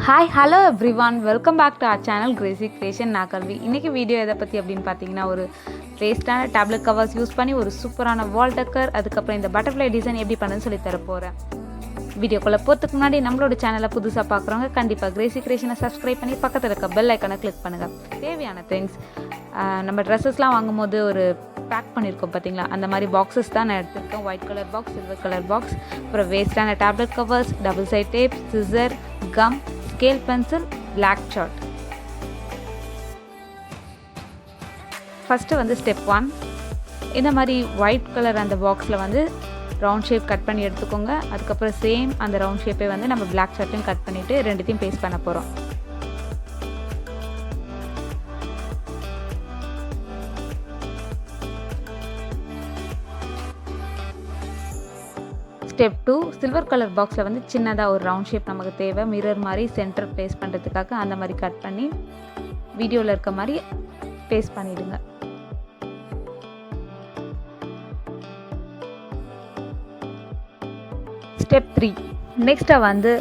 Hi hello everyone, welcome back to our channel crazy creation. நான் கல்வி. இன்றைக்கி video எதை பற்றி அப்படின்னு பார்த்தீங்கன்னா, ஒரு வேஸ்ட்டான டேப்லெட் கவர்ஸ் யூஸ் பண்ணி ஒரு சூப்பரான வால் டெக்கர், அதுக்கப்புறம் இந்த பட்டர்ஃப்ளை டிசைன் எப்படி பண்ணுன்னு சொல்லி தர போகிறேன். வீடியோக்குள்ளே போகிறதுக்கு முன்னாடி நம்மளோட சேனலை புதுசாக பார்க்குறவங்க கண்டிப்பாக கிரேசி கிரியேஷனை சப்ஸ்கிரைப் பண்ணி பக்கத்தில் இருக்க பெல் ஐக்கானை கிளிக் பண்ணுங்கள். தேவையான திங்ஸ் நம்ம ட்ரெஸ்ஸஸ்லாம் வாங்கும்போது ஒரு பேக் பண்ணியிருக்கோம் பார்த்தீங்களா, அந்த மாதிரி பாக்ஸஸ் தான் நான் எடுத்திருக்கேன். White colour box, silver colour box, அப்புறம் வேஸ்ட்டான tablet covers, double side tape, scissor, gum, scale pencil, black chart. First வந்து ஸ்டெப் 1, இந்த மாதிரி ஒயிட் கலர் அந்த பாக்ஸில் வந்து ரவுண்ட் ஷேப் கட் பண்ணி எடுத்துக்கோங்க. அதுக்கப்புறம் சேம் அந்த ரவுண்ட் ஷேப்பை வந்து நம்ம பிளாக் சார்ட்டையும் கட் பண்ணிவிட்டு ரெண்டுத்தையும் பேஸ்ட் பண்ண போகிறோம். ஸ்டெப் 2, சில்வர் கலர் பாக்ஸில் வந்து சின்னதாக ஒரு ரவுண்ட் ஷேப் நமக்கு தேவை, மிரர் மாதிரி சென்டர் ப்ளேஸ் பண்ணுறதுக்காக அந்த மாதிரி கட் பண்ணி வீடியோவில் இருக்க மாதிரி பேஸ்ட் பண்ணிவிடுங்க. ஸ்டெப் 3, நெக்ஸ்ட்டாக வந்து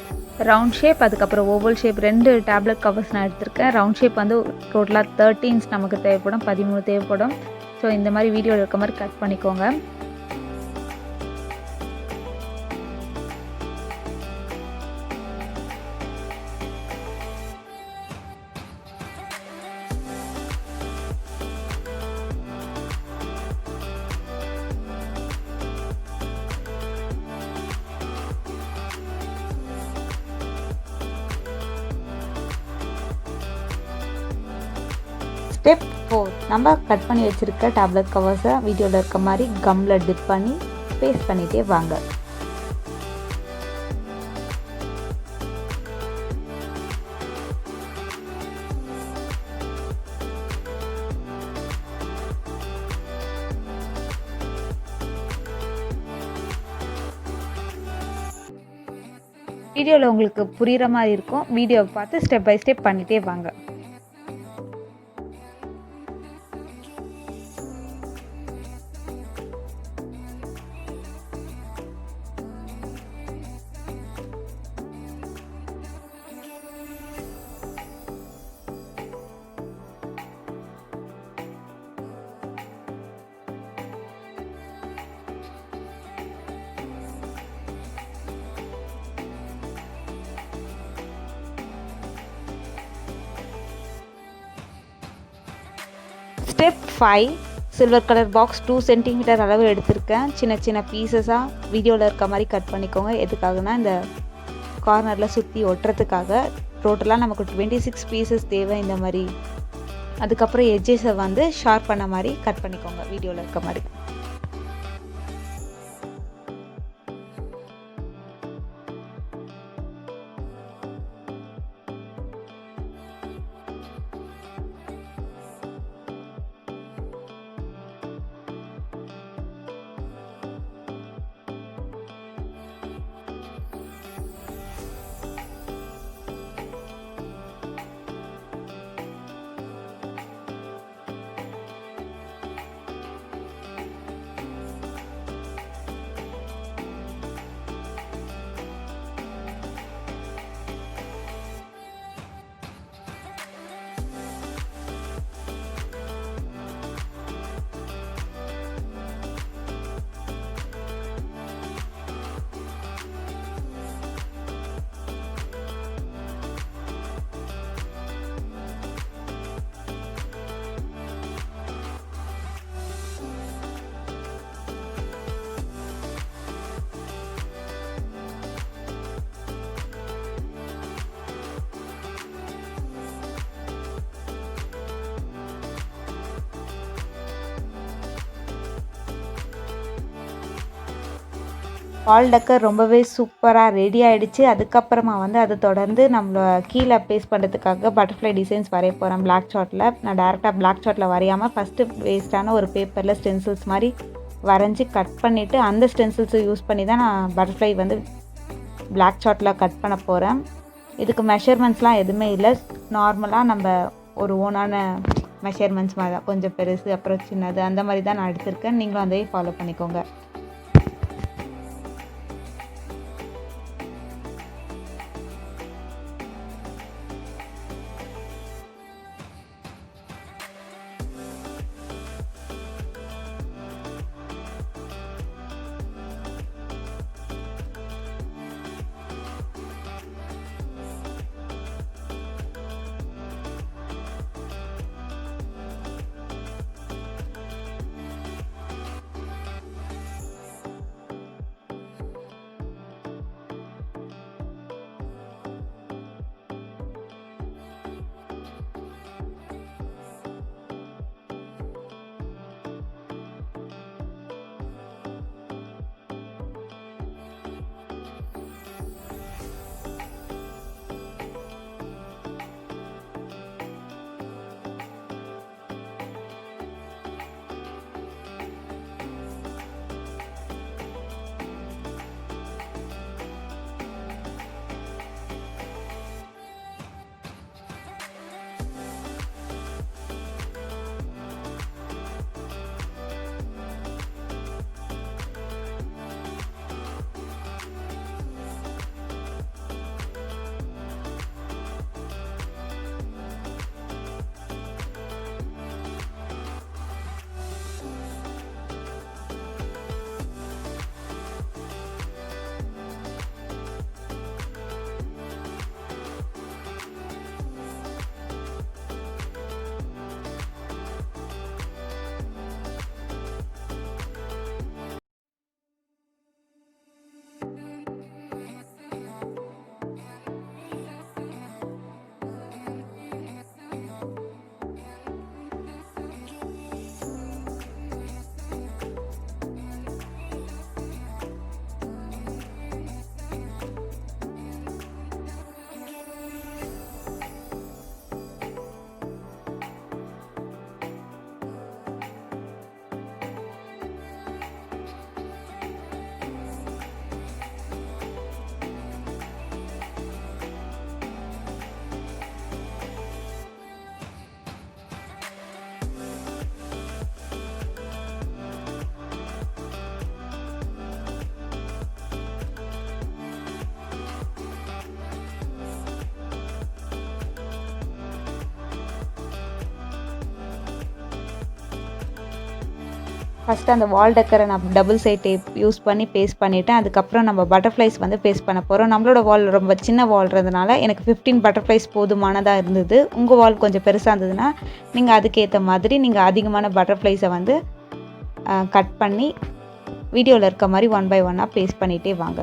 ரவுண்ட் ஷேப், அதுக்கப்புறம் ஓவல் ஷேப், 2 டேப்லெட் கவர்ஸ் நான் எடுத்திருக்கேன். ரவுண்ட் ஷேப் வந்து டோட்டலாக 13 நமக்கு தேவைப்படும், 13 தேவைப்படும். ஸோ இந்த மாதிரி வீடியோவில் இருக்க மாதிரி கட் பண்ணிக்கோங்க. ஸ்டெப் 4, நம்ம கட் பண்ணி வச்சுருக்க டேப்லெட் கவர்ஸை வீடியோவில் இருக்க மாதிரி கம்மில் டிப் பண்ணி பேஸ்ட் பண்ணிகிட்டே வாங்க. வீடியோவில் உங்களுக்கு புரிகிற மாதிரி இருக்கும். வீடியோவை பார்த்து ஸ்டெப் பை ஸ்டெப் பண்ணிகிட்டே வாங்க. Step 5, silver colour box 2 centimetre அளவு எடுத்திருக்கேன். சின்ன சின்ன பீசஸாக வீடியோவில் இருக்க மாதிரி கட் பண்ணிக்கோங்க. எதுக்காகனா இந்த கார்னரில் சுற்றி ஒட்டுறதுக்காக. டோட்டலாக நமக்கு 26 பீசஸ் தேவை இந்த மாதிரி. அதுக்கப்புறம் எட்ஜஸை வந்து ஷார்ப் பண்ண மாதிரி கட் பண்ணிக்கோங்க வீடியோவில் இருக்க மாதிரி. வால் டெக்கர் ரொம்பவே சூப்பராக ரெடி ஆகிடுச்சு. அதுக்கப்புறமா வந்து அதை தொடர்ந்து நம்மளை கீழே பேஸ்ட் பண்ணுறதுக்காக பட்டர்ஃப்ளை டிசைன்ஸ் வரைய போகிறேன் பிளாக் சார்ட்டில். நான் டேரெக்டாக பிளாக் சார்ட்டில் வரையாமல் ஃபஸ்ட்டு வேஸ்ட்டான ஒரு பேப்பரில் ஸ்டென்சில்ஸ் மாதிரி வரைஞ்சி கட் பண்ணிவிட்டு அந்த ஸ்டென்சில்ஸை யூஸ் பண்ணி தான் நான் பட்டர்ஃப்ளை வந்து பிளாக் சார்ட்டில் கட் பண்ண போகிறேன். இதுக்கு மெஷர்மெண்ட்ஸ்லாம் எதுவுமே இல்லை. நார்மலாக நம்ம ஒரு ஓனான மெஷர்மெண்ட்ஸ் மாதிரி தான், கொஞ்சம் பெருசு அப்புறம் சின்னது அந்த மாதிரி தான் நான் எடுத்திருக்கேன். நீங்களும் அதையே ஃபாலோ பண்ணிக்கோங்க. ஃபஸ்ட்டு அந்த வால் டெக்கரை நான் டபுள் சைட் டேப் யூஸ் பண்ணி பேஸ்ட் பண்ணிவிட்டேன். அதுக்கப்புறம் நம்ம பட்டர்ஃப்ளைஸ் வந்து பேஸ்ட் பண்ண போகிறோம். நம்மளோட வால் ரொம்ப சின்ன வால்ன்றதுனால எனக்கு 15 பட்டர்ஃப்ளைஸ் போதுமானதாக இருந்தது. உங்கள் வால் கொஞ்சம் பெருசாக இருந்ததுன்னா நீங்கள் அதுக்கேற்ற மாதிரி நீங்கள் அதிகமான பட்டர்ஃப்ளைஸை வந்து கட் பண்ணி வீடியோவில் இருக்க மாதிரி 1 by 1 பேஸ்ட் பண்ணிகிட்டே வாங்க.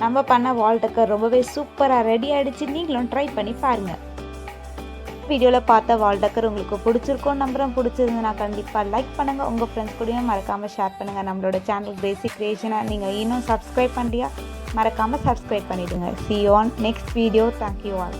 நம்ம பண்ண வால் டெக்கர் ரொம்பவே சூப்பராக ரெடி ஆகிடுச்சு. நீங்களும் ட்ரை பண்ணி பாருங்கள். வீடியோவில் பார்த்த வால் டெக்கர் உங்களுக்கு பிடிச்சிருக்கோம் நம்புகிறேன். பிடிச்சிருந்துன்னா கண்டிப்பாக லைக் பண்ணுங்கள். உங்கள் ஃப்ரெண்ட்ஸ் கூடயும் மறக்காமல் ஷேர் பண்ணுங்கள். நம்மளோட சேனல் கிரேசி கிரியேஷனை நீங்கள் இன்னும் சப்ஸ்கிரைப் பண்ணலையா மறக்காமல் சப்ஸ்கிரைப் பண்ணிவிடுங்க. See you on next video. Thank you all.